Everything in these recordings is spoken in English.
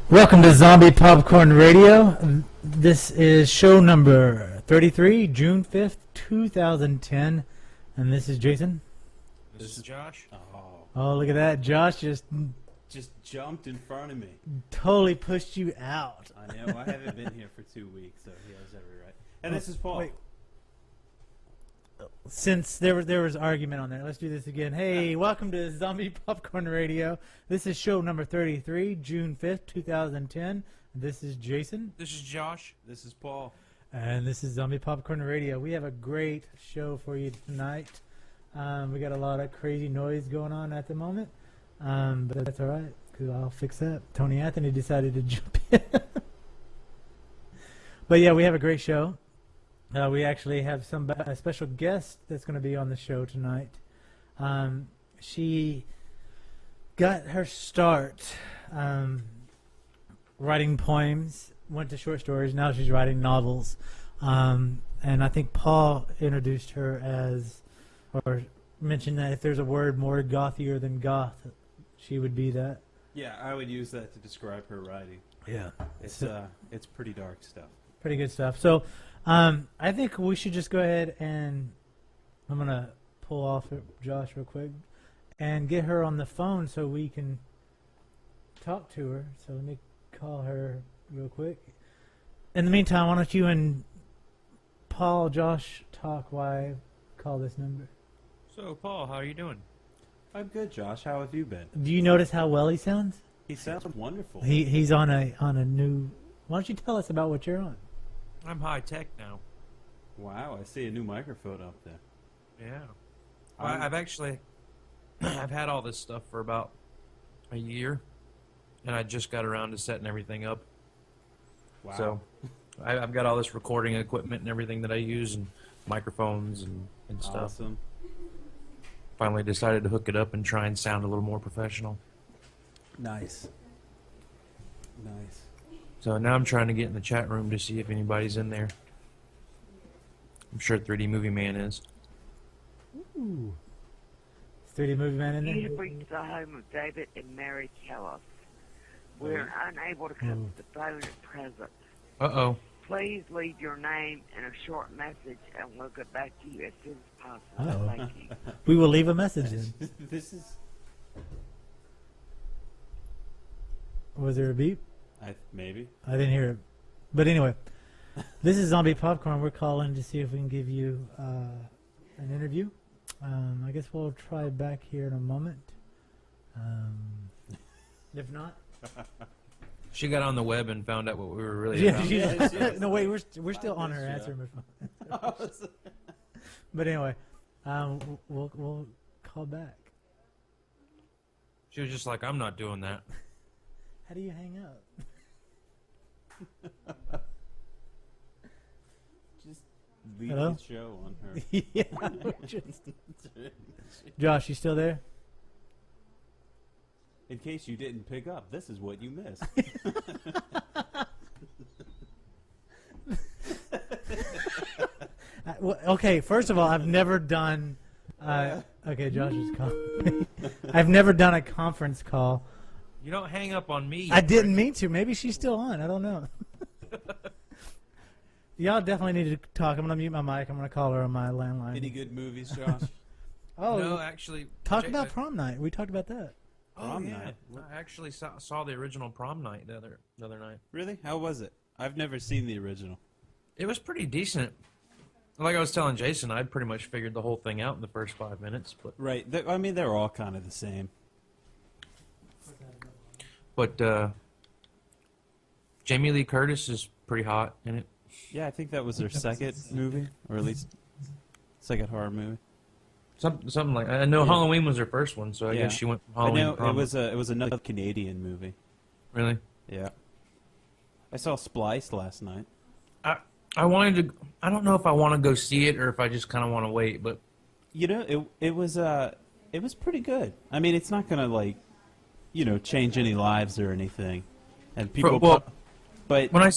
Welcome to Zombie Popcorn Radio. This is show number 33, June 5th, 2010. And this is Jason. This is Josh. Oh, look at that. Josh just jumped in front of me. totally pushed you out. I know. I haven't been here for 2 weeks, so he has every right. And this is Paul. Wait. Since there was argument on there, let's do this again. Hey, welcome to Zombie Popcorn Radio. This is show number 33, June 5th, 2010. This is Jason. This is Josh. This is Paul. And this is Zombie Popcorn Radio. We have a great show for you tonight. We got a lot of crazy noise going on at the moment. But that's all right, because I'll fix that. Tony Anthony decided to jump in. But yeah, we have a great show. We actually have a special guest that's going to be on the show tonight. She got her start writing poems, went to short stories, now she's writing novels. And I think Paul introduced her as, or mentioned that if there's a word more gothier than goth, she would be that. Yeah, I would use that to describe her writing. Yeah. It's pretty dark stuff. Pretty good stuff. So I think we should just go ahead and I'm going to pull off Josh real quick and get her on the phone so we can talk to her. So let me call her real quick. In the meantime, why don't you and Paul, Josh, talk while I call this number? So, Paul, how are you doing? I'm good, Josh. How have you been? Do you notice how well he sounds? He sounds wonderful. He's on a new... Why don't you tell us about what you're on? I'm high tech now. Wow, I see a new microphone up there. Yeah. I've actually... I've had all this stuff for about a year, and I just got around to setting everything up. Wow. So, I've got all this recording equipment and everything that I use, and microphones and stuff. Awesome. Finally decided to hook it up and try and sound a little more professional. Nice. Nice. So now I'm trying to get in the chat room to see if anybody's in there. I'm sure 3D Movie Man is. Ooh. Is 3D Movie Man in there? You've reached the home of David and Mary Kellis. We're unable to come to the phone at present. Uh-oh. Please leave your name and a short message, and we'll get back to you as soon as possible. Uh-oh. Thank you. We will leave a message in. This is... Was there a beep? Maybe. I didn't hear it. But anyway, this is Zombie Popcorn. We're calling to see if we can give you an interview. I guess we'll try back here in a moment. If not... She got on the web and found out what we were really Yeah, about. Yes. No, wait, we're still on her answering phone. But anyway, we'll call back. She was just like, I'm not doing that. How do you hang up? Just leave Hello? the show on her. Yeah. Josh, you still there? In case you didn't pick up, this is what you missed. Well, okay, first of all, I've never done... okay, Josh is calling. I've never done a conference call. You don't hang up on me. I didn't mean to. Maybe she's still on. I don't know. Y'all definitely need to talk. I'm going to mute my mic. I'm going to call her on my landline. Any good movies, Josh? Oh, No, actually... talk about Prom Night. We talked about that. Prom Night. I actually saw the original Prom Night the other night. Really? How was it? I've never seen the original. It was pretty decent. Like I was telling Jason, I'd pretty much figured the whole thing out in the first 5 minutes. But Right. I mean, they're all kind of the same. Jamie Lee Curtis is pretty hot in it. Yeah, I think that was their second movie, or at least second horror movie. Something like I know Yeah. Halloween was her first one, so I guess she went from I Halloween. know to Prom. it was another Canadian movie. Really? Yeah. I saw Splice last night. I wanted to. I don't know if I want to go see it or if I just kind of want to wait, but You know, it was pretty good. I mean, it's not gonna change any lives or anything, and people. But when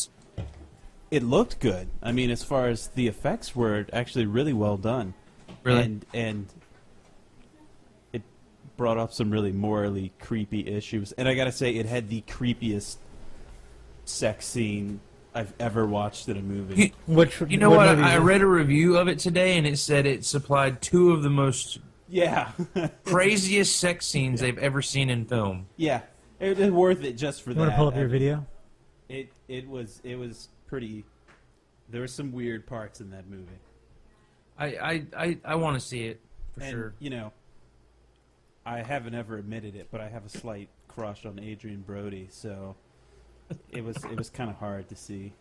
it looked good. I mean, as far as the effects were actually really well done. Really? And it brought up some really morally creepy issues. And I gotta say, it had the creepiest sex scene I've ever watched in a movie. You know what? I read a review of it today, and it said it supplied 2 of the most craziest sex scenes they've ever seen in film. Yeah, it was worth it just for that. You want to pull up your video? It was pretty. There were some weird parts in that movie. I want to see it for sure. You know, I haven't ever admitted it, but I have a slight crush on Adrian Brody, so it was kind of hard to see.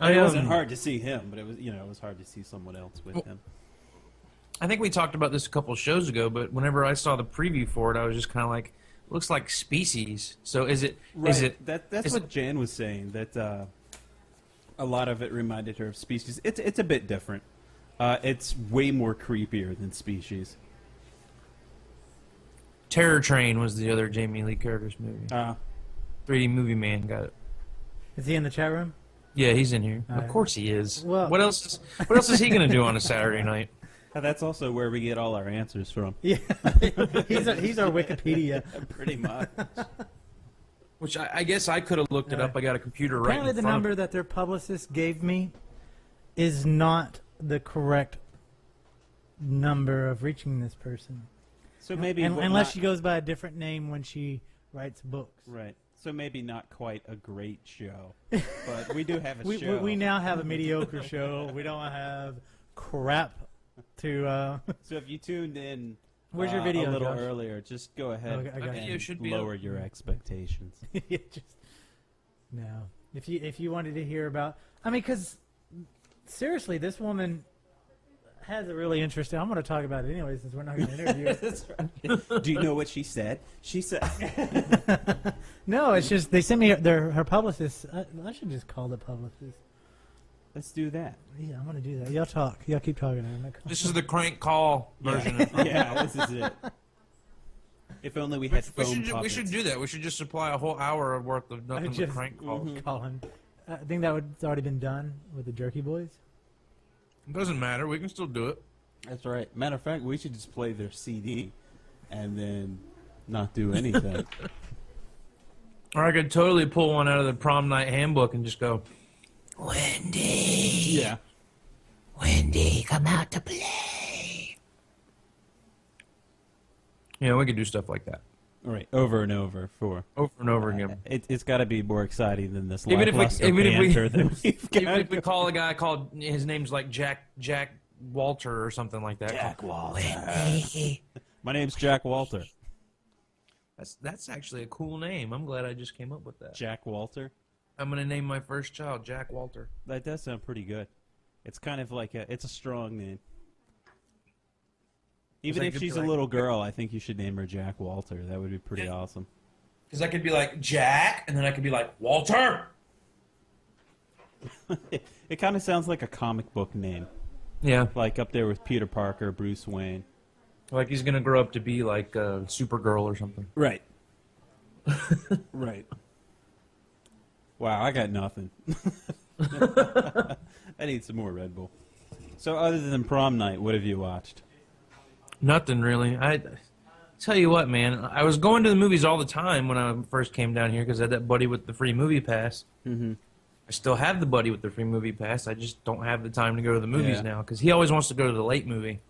It wasn't hard to see him, but it was hard to see someone else with him. I think we talked about this a couple of shows ago, but whenever I saw the preview for it, I was just kind of like, looks like Species. So is it? Right. Is it? That's what Jan was saying. That a lot of it reminded her of Species. It's a bit different. It's way more creepier than Species. Terror Train was the other Jamie Lee Curtis movie. 3D Movie Man got it. Is he in the chat room? Yeah, he's in here. Of course he is. Well, what else is he going to do on a Saturday night? That's also where we get all our answers from. Yeah, he's our Wikipedia. Pretty much. Which I guess I could have looked it up. I got a computer right in front Apparently the number that their publicist gave me is not the correct number of reaching this person. So maybe unless she goes by a different name when she writes books. Right. So maybe not quite a great show, but we do have a show. We now have a mediocre show. We don't have crap to. So if you tuned in, where's your video, a little Josh? earlier? Just go ahead and lower your expectations. No, if you wanted to hear about, because seriously, this woman has a really interesting. I'm going to talk about it anyway since we're not going to interview her. That's right. Do you know what she said? She said. No, it's just they sent me her publicist. I should just call the publicist. Let's do that. Yeah, I'm going to do that. Y'all talk. Y'all keep talking. This is the crank call version. Yeah, this is it. If only we had phone puppets. We should do that. We should just supply a whole hour worth of nothing but crank calls. Calling. I think that it's already been done with the Jerky Boys. It doesn't matter. We can still do it. That's right. Matter of fact, we should just play their CD and then not do anything. Or I could totally pull one out of the Prom Night handbook and just go, Wendy. Yeah. Wendy, come out to play. Yeah, we could do stuff like that. Right, over and over again. It's got to be more exciting than this even lackluster if banter that we've got. Even if we call a guy called, his name's like Jack Walter or something like that. Jack Walter. My name's Jack Walter. That's actually a cool name. I'm glad I just came up with that. Jack Walter? I'm going to name my first child Jack Walter. That does sound pretty good. It's kind of like it's a strong name. Even if she's a little girl, I think you should name her Jack Walter. That would be pretty awesome. Because I could be like Jack, and then I could be like Walter. It kind of sounds like a comic book name. Yeah. Like up there with Peter Parker, Bruce Wayne. Like he's going to grow up to be like Supergirl or something. Right. Right. Wow, I got nothing. I need some more Red Bull. So other than Prom Night, what have you watched? Nothing really. I tell you what, man. I was going to the movies all the time when I first came down here because I had that buddy with the free movie pass. Mm-hmm. I still have the buddy with the free movie pass. I just don't have the time to go to the movies now because he always wants to go to the late movie,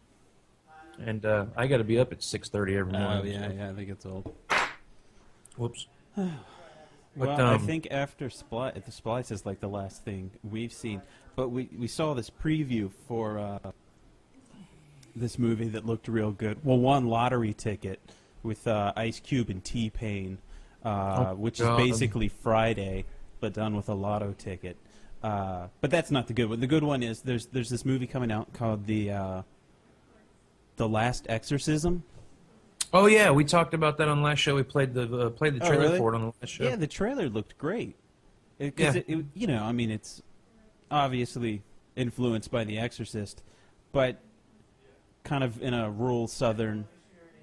and I got to be up at 6:30 every morning. Oh yeah, I think it's old. Whoops. Well, I think after Splice, the Splice is like the last thing we've seen, but we saw this preview for this movie that looked real good. Well, one lottery ticket with Ice Cube and T-Pain, which is basically Friday, but done with a lotto ticket. But that's not the good one. The good one is there's this movie coming out called The Last Exorcism. Oh yeah, we talked about that on the last show. We played the trailer for it on the last show. Yeah, the trailer looked great. It's obviously influenced by The Exorcist, but kind of in a rural southern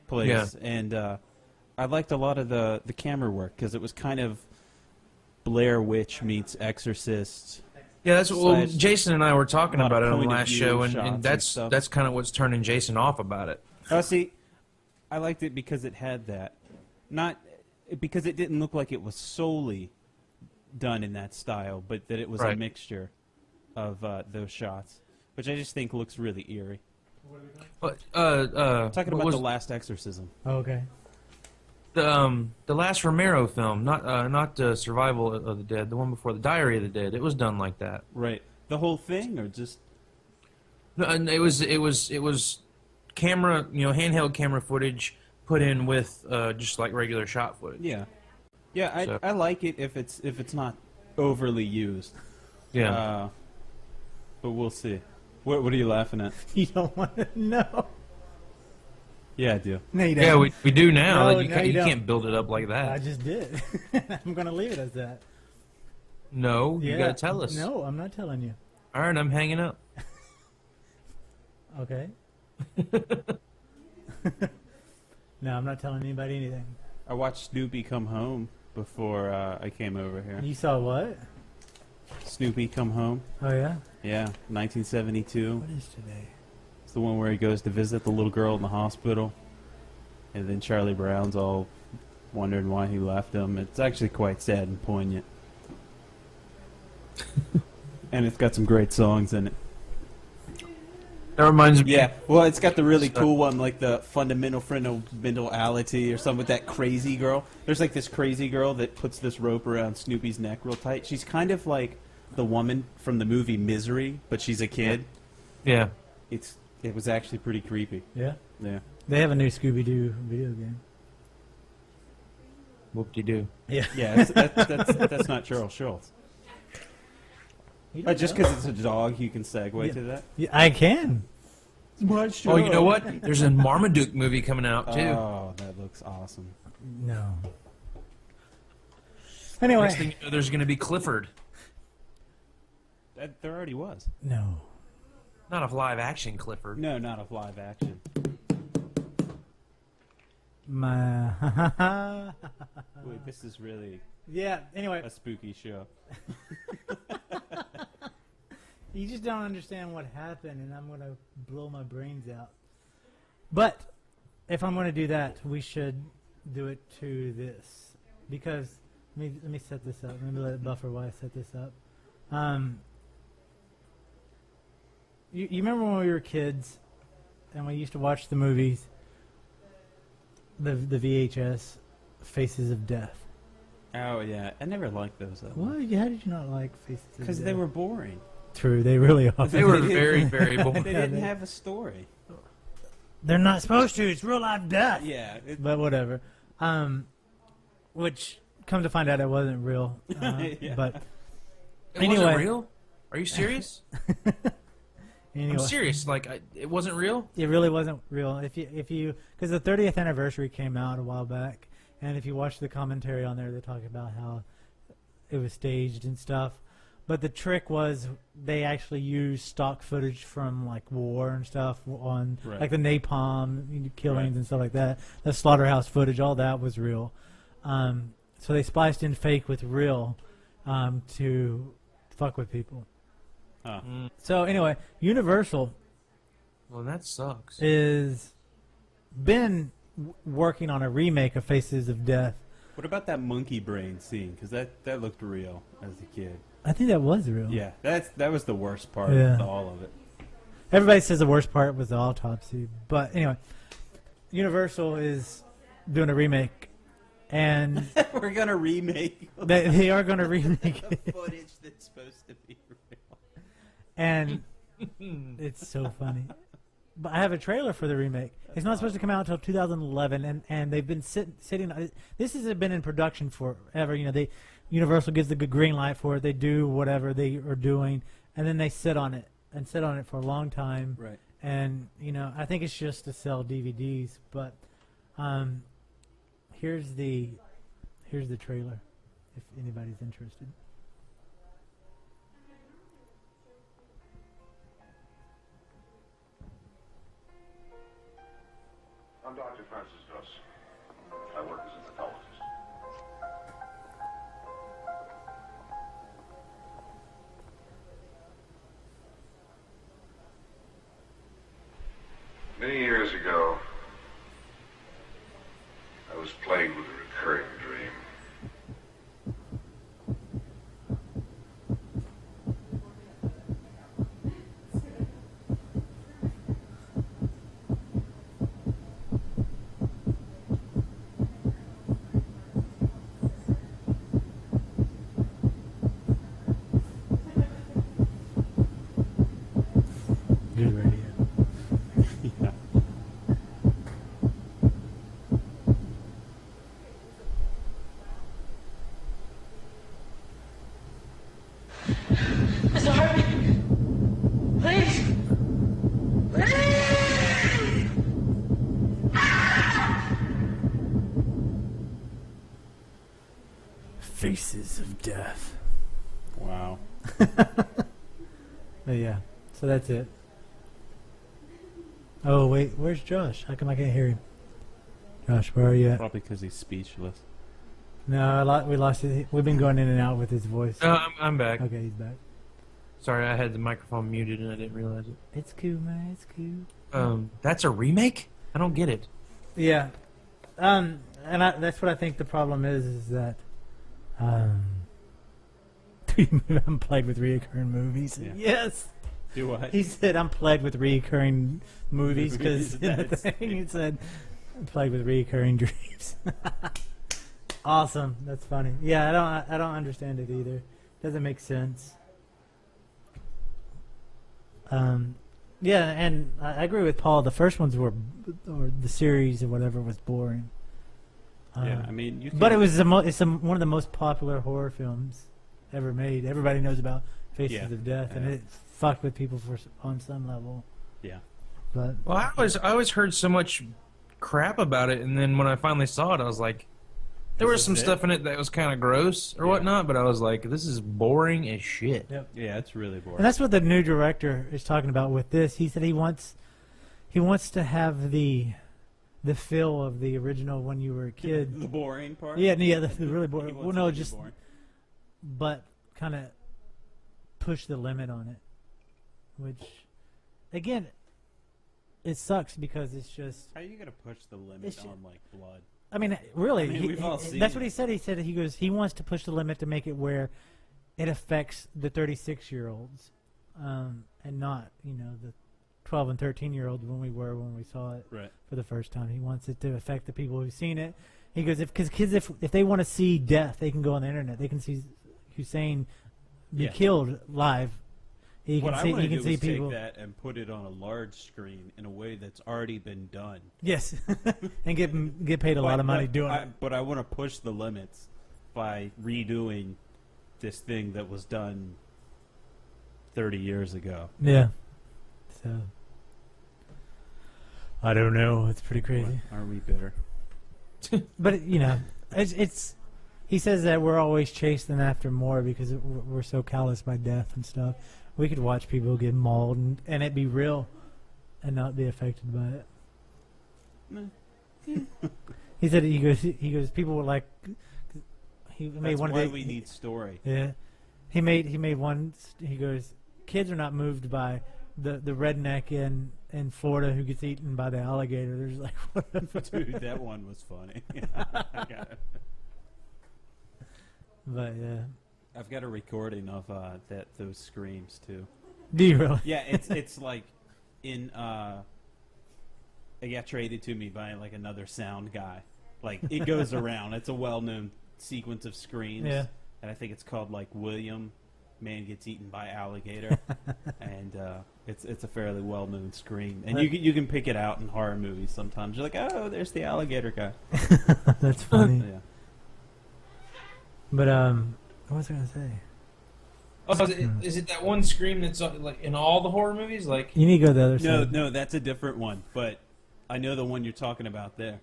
place. Yeah. And I liked a lot of the camera work because it was kind of Blair Witch meets Exorcist. Yeah, that's what Jason and I were talking about it on the last show, and that's kind of what's turning Jason off about it. Oh, see, I liked it because it had that. Not because it didn't look like it was solely done in that style, but that it was a mixture of those shots, which I just think looks really eerie. But talking about The Last Exorcism. Oh, okay. The last Romero film, not Survival of the Dead, the one before, the Diary of the Dead. It was done like that. Right. The whole thing, or just? No, and it was camera, handheld camera footage put in with just like regular shot footage. Yeah. Yeah, I like it if it's not overly used. Yeah. But we'll see. What are you laughing at? You don't want to know. Yeah, I do. No, you don't. Yeah, we do now. No, you can't build it up like that. I just did. I'm going to leave it as that. No, you got to tell us. No, I'm not telling you. All right, I'm hanging up. Okay. No, I'm not telling anybody anything. I watched Snoopy Come Home before I came over here. You saw what? Snoopy Come Home. Oh, yeah? Yeah, 1972. What is today? It's the one where he goes to visit the little girl in the hospital, and then Charlie Brown's all wondering why he left him. It's actually quite sad and poignant. And it's got some great songs in it. That reminds me. Yeah, well, it's got the really cool one, like the fundamentality or something with that crazy girl. There's like this crazy girl that puts this rope around Snoopy's neck real tight. She's kind of like the woman from the movie Misery, but she's a kid. Yeah. It was actually pretty creepy. Yeah? Yeah. They have a new Scooby-Doo video game. Whoop-de-doo. Yeah. Yeah, that's not Charles Schultz. Just because it's a dog, you can segue to that? Yeah, I can. Oh, you know what? There's a Marmaduke movie coming out, too. Oh, that looks awesome. No. Anyway. Next thing you know, there's going to be Clifford. There already was. No. Not a live-action Clifford. No, not a live action. Wait, this is really anyway. a spooky show. You just don't understand what happened, and I'm going to blow my brains out. But if I'm going to do that, we should do it to this. Because, let me set this up. Let me let it buffer while I set this up. You remember when we were kids, and we used to watch the movies, the VHS, Faces of Death? Oh, yeah. I never liked those. What? How did you not like Faces of Death? Because they were boring. True, they really are. They were very, very boring. They didn't have a story. They're not supposed to. It's real life death. Yeah. But whatever. Which, come to find out, it wasn't real. Yeah. But It anyway. wasn't real? Are you serious? Anyway, I'm serious. Like, it wasn't real? it really wasn't real. If you, because the 30th anniversary came out a while back, and if you watch the commentary on there, they talk about how it was staged and stuff. But the trick was they actually used stock footage from like war and stuff on like the napalm killings and stuff like that. The slaughterhouse footage, all that was real. So they spliced in fake with real to fuck with people. So anyway, Universal Well, that sucks. is been working on a remake of Faces of Death. What about that monkey brain scene? Because that looked real as a kid. I think that was real. Yeah, that was the worst part Yeah. of all of it. Everybody says the worst part was the autopsy. But anyway, Universal is doing a remake. And We're going to remake they are going to remake the it. footage that's supposed to be real. And it's so funny. But I have a trailer for the remake. It's not supposed to come out until 2011, and they've been sitting. This has been in production forever. Universal gives the good green light for it. They do whatever they are doing, and then they sit on it for a long time. Right. And I think it's just to sell DVDs. But here's the trailer, if anybody's interested. I'm Dr. Francis Duss. I work as a pathologist. Many years ago, I was plagued with a recurring dream. Faces of Death. Wow. But yeah, so that's it. Oh wait, where's Josh? How come I can't hear him? Josh, where are you at? Probably because he's speechless. No, we lost it. We've been going in and out with his voice. I'm back. Okay, he's back. Sorry, I had the microphone muted and I didn't realize it. It's cool, man. It's cool. That's a remake? I don't get it. Yeah. That's what I think the problem is that I'm plagued with reoccurring movies. Yeah. Yes. Do what? He said I'm plagued with reoccurring movies because in the thing it said I'm plagued with reoccurring dreams. Awesome. That's funny. Yeah, I don't understand it either. Doesn't make sense. Yeah, and I agree with Paul. The first ones or the series or whatever was boring. Yeah, I mean, you can, but it was one of the most popular horror films ever made. Everybody knows about Faces of Death, and it fucked with people on some level. Yeah. But well, I always heard so much crap about it, and then when I finally saw it, I was like, there was some stuff in it that was kind of gross or whatnot, but I was like, this is boring as shit. Yep. Yeah, it's really boring. And that's what the new director is talking about with this. He said he wants to have the feel of the original when you were a kid. The boring part? Yeah, the really boring. Well, no, just boring. But kind of push the limit on it, which again, it sucks because it's just. How are you gonna push the limit on like blood? I mean, really, we've all seen that's it. what he said. He goes, he wants to push the limit to make it where it affects the 36-year-olds, and not the 12 and 13-year-olds when we saw it for the first time. He wants it to affect the people who've seen it. He goes, because kids, if they want to see death, they can go on the internet. They can see Hussein be killed live. What I want to do is take that and put it on a large screen in a way that's already been done. Yes, and get paid a lot of money doing it. But I want to push the limits by redoing this thing that was done 30 years ago. Yeah. So I don't know. It's pretty crazy. Are we bitter? But it's. He says that we're always chasing after more because we're so calloused by death and stuff. We could watch people get mauled and it be real and not be affected by it. He said he goes people were like he made That's one why of the, we need story. Yeah. He made one he goes kids are not moved by the redneck in Florida who gets eaten by the alligator. There's like whatever. Dude, that one was funny. I got it. But yeah. I've got a recording of those screams too. Do you really? Yeah, it's like in it got traded to me by like another sound guy. Like it goes around. It's a well-known sequence of screams. Yeah. And I think it's called like William Man Gets Eaten by Alligator. And it's a fairly well-known scream. And you can pick it out in horror movies sometimes. You're like, "Oh, there's the alligator guy." That's funny. Yeah. But what was I gonna say? Oh, is it that one scream that's like in all the horror movies? Like you need to go the other side. No, that's a different one. But I know the one you're talking about there,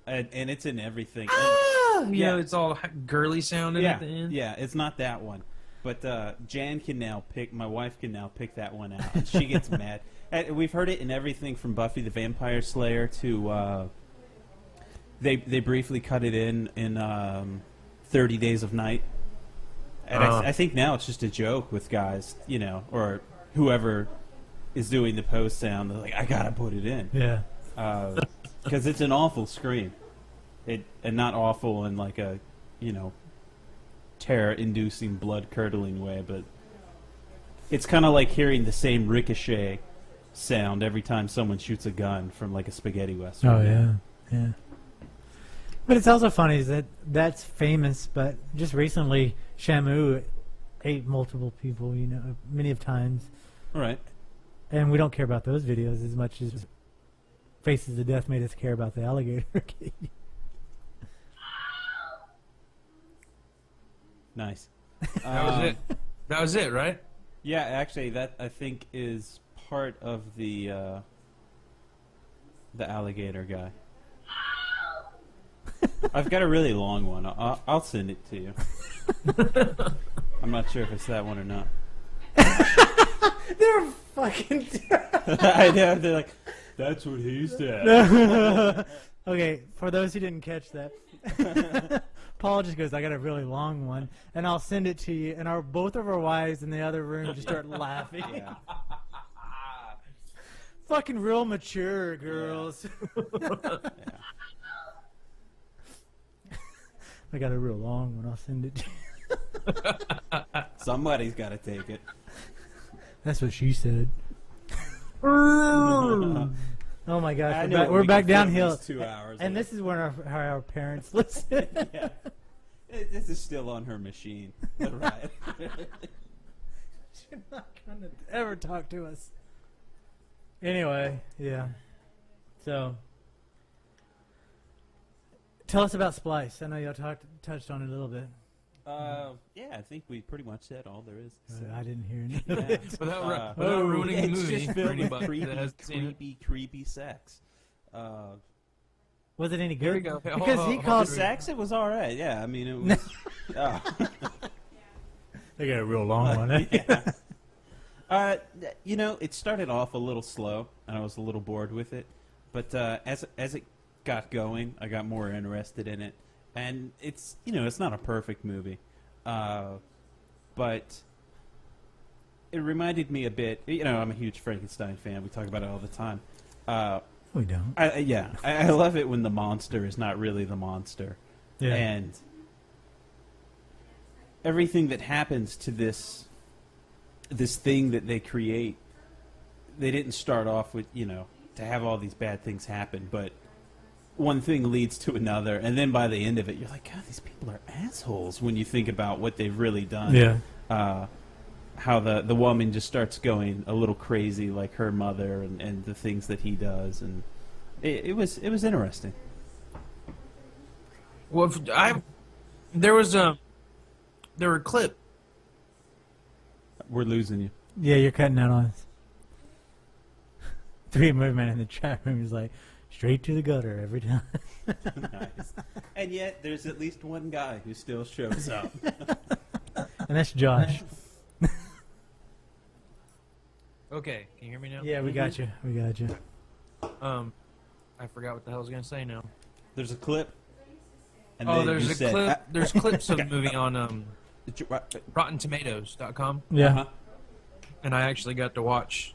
and it's in everything. It's all girly sounding at the end. Yeah, it's not that one. But Jan can now pick. My wife can now pick that one out, and she gets mad. And we've heard it in everything from Buffy the Vampire Slayer to they briefly cut it in 30 Days of Night. And I think now it's just a joke with guys, or whoever is doing the post sound. They're like, I gotta put it in. Yeah. Because it's an awful scream. And not awful in like a, terror-inducing, blood-curdling way, but it's kind of like hearing the same ricochet sound every time someone shoots a gun from like a spaghetti western. Oh yeah. But it's also funny is that that's famous, but just recently Shamu ate multiple people, many of times. Right. And we don't care about those videos as much as Faces of Death made us care about the alligator. Nice. That was it, right? Yeah, actually, that I think is part of the alligator guy. I've got a really long one. I'll send it to you. I'm not sure if it's that one or not. They're fucking. I know. They're like, that's what he said. Okay, for those who didn't catch that, Paul just goes, "I got a really long one," and I'll send it to you. And both of our wives in the other room just start laughing. Yeah. Fucking real mature girls. Yeah. I got a real long one. I'll send it to you. Somebody's got to take it. That's what she said. Oh my gosh, we're back downhill. 2 hours. And this is when our parents listen. Yeah. This is still on her machine. Right. She's not going to ever talk to us. Anyway, yeah. So, tell us about Splice. I know y'all touched on it a little bit. Yeah, I think we pretty much said all there is. So. I didn't hear any of Yeah. it. Without ruining the movie It's just for filled anybody with that hasn't seen it. creepy sex. Was it any Here we good? go. Because he The called... sex, it was all right. Yeah, I mean, it was. They got a real long one. Yeah. It started off a little slow, and I was a little bored with it. But as it got going, I got more interested in it. And it's not a perfect movie, but it reminded me a bit. I'm a huge Frankenstein fan. We talk about it all the time. We don't. I love it when the monster is not really the monster, and everything that happens to this thing that they create. They didn't start off with to have all these bad things happen, but one thing leads to another, and then by the end of it, you're like, God, these people are assholes when you think about what they've really done. Yeah. How the woman just starts going a little crazy, like her mother, and the things that he does, and it was interesting. Well, there were a clip. We're losing you. Yeah, you're cutting out on us. 3 Movement in the chat room is like, straight to the gutter every time. Nice. And yet, there's at least one guy who still shows up. And that's Josh. Okay, can you hear me now? Yeah, we got you. We got you. I forgot what the hell I was gonna say now. There's a clip. And then there's you a said, clip. There's clips of the movie on Right. RottenTomatoes.com, Yeah. Uh-huh. and I actually got to watch,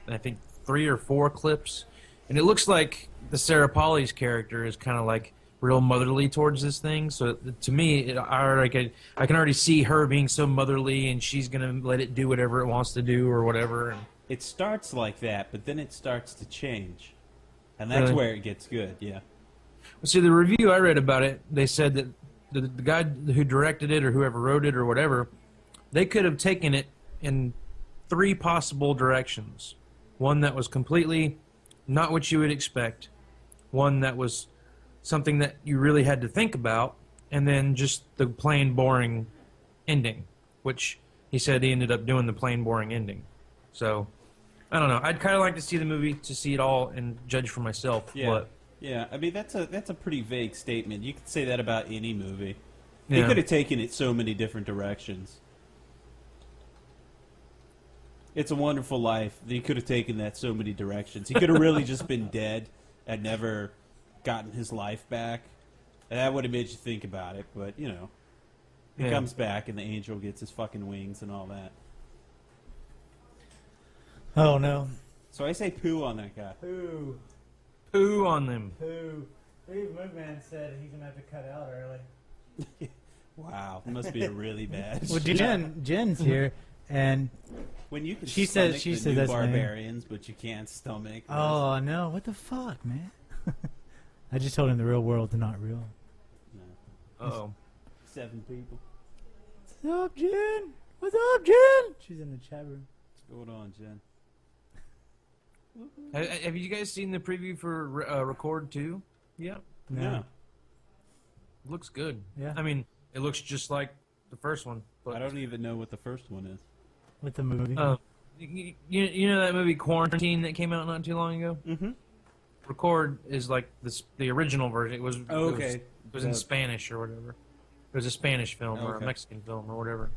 I think, 3 or 4 clips, and it looks like the Sarah Polley's character is kind of like real motherly towards this thing. So to me, I can already see her being so motherly, and she's gonna let it do whatever it wants to do or whatever. And It starts like that, but then it starts to change. And that's Really? where it gets good, yeah. see, the review I read about it, they said that the guy who directed it or whoever wrote it or whatever, they could have taken it in 3 possible directions. One that was completely not what you would expect, one that was something that you really had to think about, and then just the plain boring ending, which he said he ended up doing the plain boring ending. So, I don't know. I'd kind of like to see the movie to see it all and judge for myself. Yeah. But Yeah, I mean, that's a pretty vague statement. You could say that about any movie. He Yeah. could have taken it so many different directions. It's a Wonderful Life. He could have taken that so many directions. He could have really just been dead and never gotten his life back. And that would have made you think about it, but, he Yeah. comes back and the angel gets his fucking wings and all that. Oh, no. So I say poo on that guy. Poo. poo on them. Poo. Steve Moonman said he's going to have to cut out early. Wow, it must be really bad. Well, Jen's here, and When you can She said- stomach she the said new that's me. barbarians, but you can't stomach. oh no, what the fuck, man? I just told him the real world's not real. No. Uh-oh. 7 people. What's up, Jen? What's up, Jen? She's in the chat room. What's going on, Jen? Have you guys seen the preview for Record 2? Yeah. No. Looks good. Yeah. I mean, it looks just like the first one. But, I don't even know what the first one is. With the movie. you know that movie Quarantine that came out not too long ago? Mm-hmm. Record is like the original version. It was Oh, okay. It was in Spanish or whatever. It was a Spanish film or a Mexican film or whatever.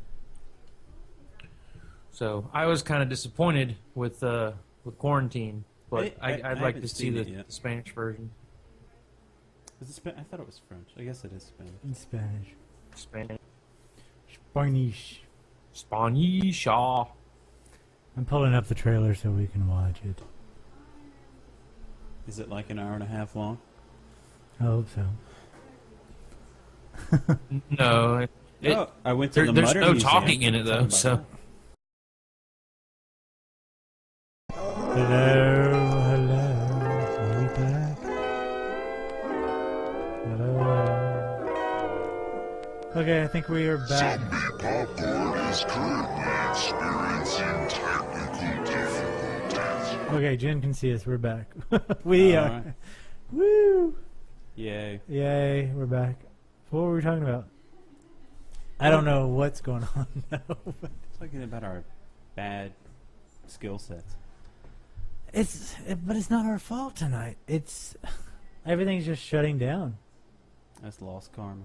So I was kind of disappointed with Quarantine, but I'd like to see the Spanish version. Is it I thought it was French. I guess it is Spanish. In Spanish. Spanish. Spanish. I'm pulling up the trailer so we can watch it. Is it like an hour and a half long? I hope so. No. I went to the there's Mutter no Museum. talking in it, though, so... Hello. Are we back? Hello. Okay, I think we are back. Zombie Popcorn is currently experiencing technical difficulties. Okay, Jen can see us. We're back. We are. Right. Woo! Yay. Yay, we're back. What were we talking about? I don't know what's going on now. Talking about our bad skill sets. But it's not our fault tonight. Everything's just shutting down. That's lost karma.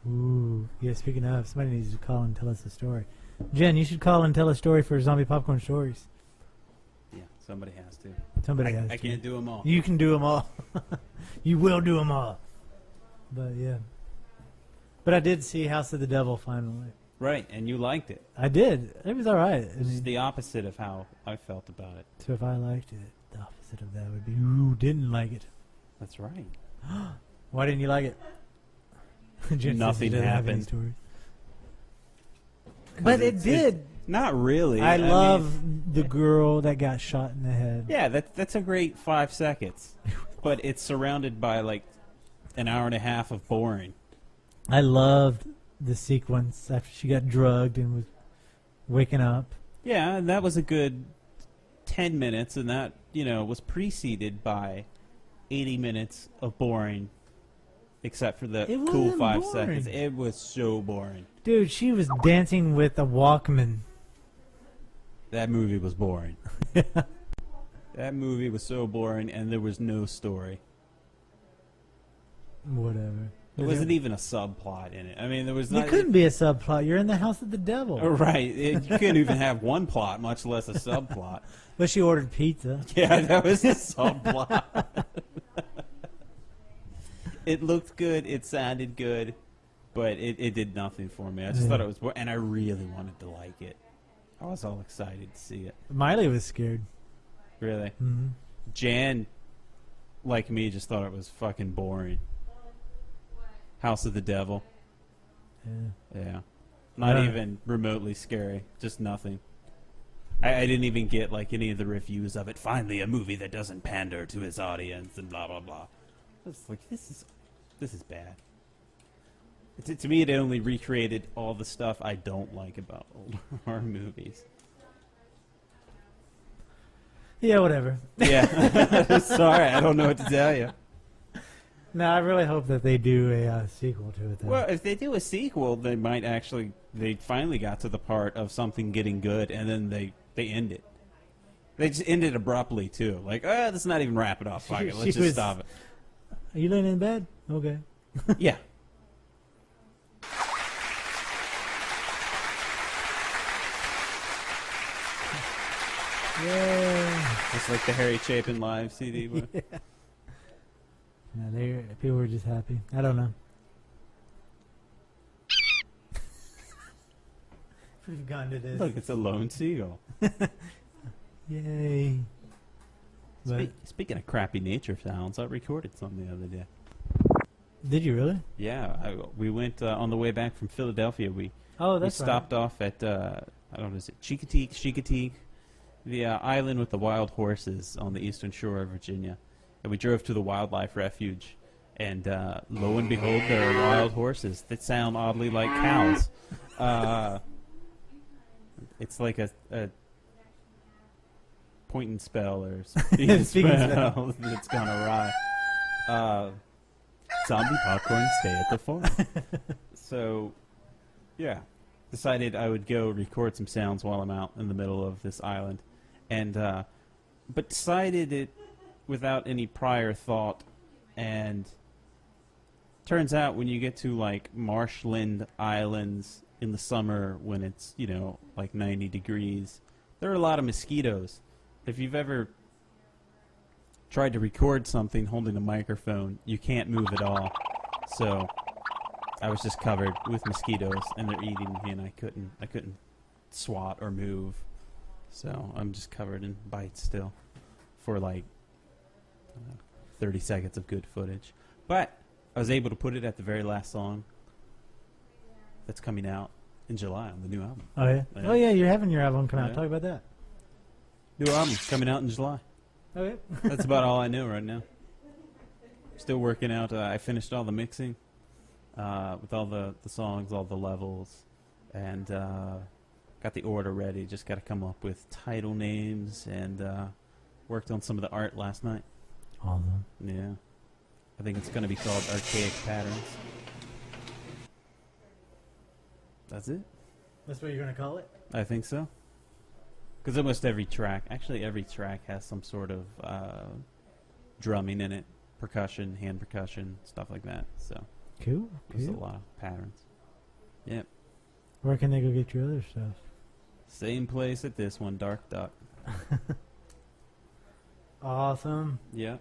Ooh, yeah. Speaking of, somebody needs to call and tell us a story. Jen, you should call and tell a story for Zombie Popcorn Stories. Yeah, somebody has to. Somebody has to. I can't do them all. You can do them all. You will do them all. But yeah. But I did see House of the Devil finally. Right, and you liked it. I did. It was all right. This is the opposite of how I felt about it. So if I liked it, the opposite of that would be who didn't like it. That's right. Why didn't you like it? Jen Nothing says he doesn't have any happened. stories. But it did. Not really. I love mean, the girl that got shot in the head. Yeah, that's a great 5 seconds. But it's surrounded by like an hour and a half of boring. I loved the sequence after she got drugged and was waking up. Yeah, and that was a good 10 minutes, and that, was preceded by 80 minutes of boring, except for the cool 5 seconds. It was so boring. Dude, she was dancing with a Walkman. That movie was boring. That movie was so boring, and there was no story. Whatever. There wasn't even a subplot in it. I mean, there was not... It couldn't be a subplot. You're in the House of the Devil. Oh, right. You couldn't even have one plot, much less a subplot. But she ordered pizza. Yeah, that was a subplot. It looked good. It sounded good. But it did nothing for me. I just thought it was... And I really wanted to like it. I was all excited to see it. Miley was scared. Really? Mm-hmm. Jan, like me, just thought it was fucking boring. House of the Devil. Yeah. Not even remotely scary. Just nothing. I didn't even get like any of the reviews of it. Finally, a movie that doesn't pander to its audience and blah blah blah. I was like, this is bad. To me, it only recreated all the stuff I don't like about old horror movies. Yeah, whatever. Yeah. Sorry, I don't know what to tell you. No, I really hope that they do a sequel to it. Though. Well, if they do a sequel, they might actually... They finally got to the part of something getting good, and then they end it. They just end it abruptly, too. Like, let's not even wrap it up. Fuck it. Let's just stop it. Are you laying in bed? Okay. Yeah. Yay. Just like the Harry Chapin live CD. Yeah. No, people were just happy. I don't know. We've gone to this. Look, it's a lone seagull. Yay. Speaking of crappy nature sounds, I recorded some the other day. Did you really? Yeah, we went on the way back from Philadelphia. We stopped off at I don't know, is it Chicoteague, the island with the wild horses on the eastern shore of Virginia. And we drove to the wildlife refuge, and lo and behold, there are wild horses that sound oddly like cows. It's like a point and spell or speaking spell that's gone awry. Zombie popcorn, stay at the farm. So, yeah, decided I would go record some sounds while I'm out in the middle of this island, and but decided it without any prior thought, and turns out when you get to like marshland islands in the summer when it's, you know, like 90 degrees, there are a lot of mosquitoes. If you've ever tried to record something holding a microphone, you can't move at all. So I was just covered with mosquitoes, and they're eating me, and I couldn't swat or move. So I'm just covered in bites still for like 30 seconds of good footage. But I was able to put it at the very last song that's coming out in July on the new album. Oh, yeah? Oh, yeah, you're having your album come out. Yeah. Talk about that. New album coming out in July. Okay. That's about all I know right now. Still working out. I finished all the mixing with all the songs, all the levels, and got the order ready. Just got to come up with title names, and worked on some of the art last night. Awesome. Yeah. I think it's going to be called Archaic Patterns. That's it? That's what you're going to call it? I think so. Because almost every track, actually every track has some sort of drumming in it. Percussion, hand percussion, stuff like that. So Cool. there's a lot of patterns. Yep. Where can they go get your other stuff? Same place at this one, Dark Duck. Awesome. Yep.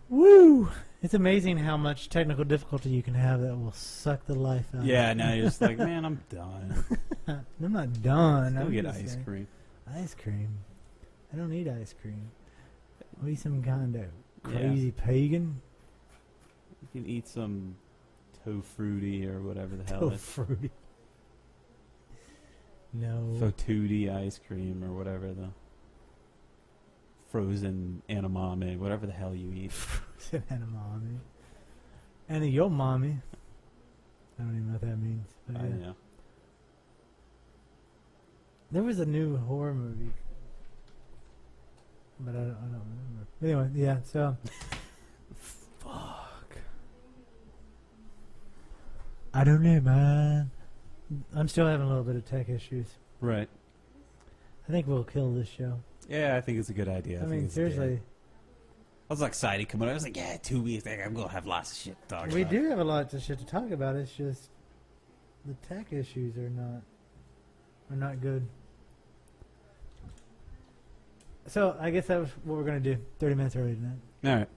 Woo! It's amazing how much technical difficulty you can have that will suck the life out. Yeah, now you're just like, man, I'm done. I'm not done. Go I'm get just ice saying. cream. Ice cream? I don't need ice cream. I'll eat some kind of Yeah. crazy pagan. You can eat some tofu-fruity or whatever the hell Oh, it's. fruity. No. Fotooty ice cream or whatever the frozen anamame, whatever the hell you eat. Frozen anamami. And a yo mommy. I don't even know what that means. But I yeah. know. There was a new horror movie. But I don't remember. Anyway, yeah, so. Fuck. I don't know, man. I'm still having a little bit of tech issues. Right. I think we'll kill this show. Yeah, I think it's a good idea. I think mean, it's seriously. good. I was excited coming out. I was like, yeah, 2 weeks. I'm going to have lots of shit to talk We about. do have a lot of shit to talk about. It's just the tech issues are not good. So I guess that was what we're gonna do. 30 minutes early tonight. All right.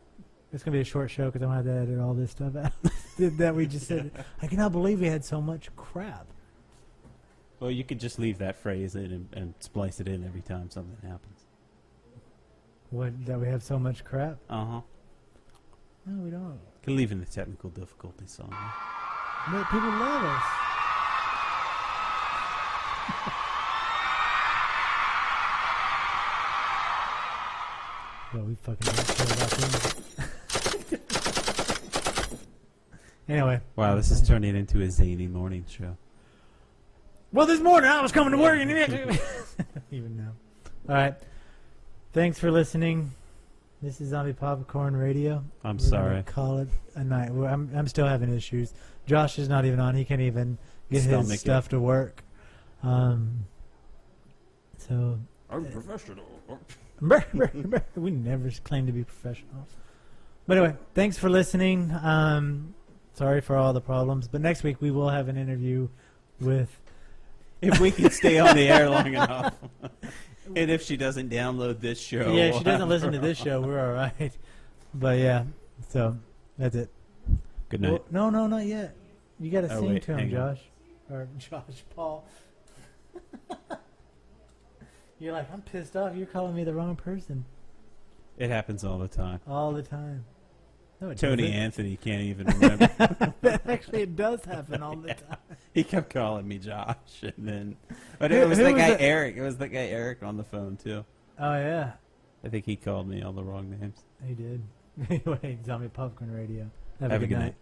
It's gonna be a short show because I don't have to edit all this stuff out that we just said. I cannot believe we had so much crap. Well, you could just leave that phrase in and splice it in every time something happens. What, that we have so much crap? Uh-huh. No, we don't. Can leave in the technical difficulty song. But people love us. Well, we fucking don't care about them. Anyway. Wow, this is turning into a zany morning show. Well, this morning I was coming to work and even now. All right. Thanks for listening. This is Zombie Popcorn Radio. I'm We're sorry. gonna call it a night. I'm still having issues. Josh is not even on. He can't even get his stuff to work. So I'm professional. we never claim to be professional. But anyway, thanks for listening. Sorry for all the problems. But next week we will have an interview with... If we can stay on the air long enough. And if she doesn't download this show. Yeah, if she doesn't listen to this show, we're all right. But yeah, so that's it. Good night. Well, no, not yet. You got to sing wait, to him, hang on. Josh. Or Josh, Paul. You're like, I'm pissed off. You're calling me the wrong person. It happens all the time. All the time. No, it Tony doesn't. Anthony can't even remember. Actually, it does happen all the time. He kept calling me Josh, and then, but Who- it was who the was guy it? Eric. It was the guy Eric on the phone too. Oh, yeah. I think he called me all the wrong names. He did. Anyway, Zombie Popcorn Radio. Have Have a good night.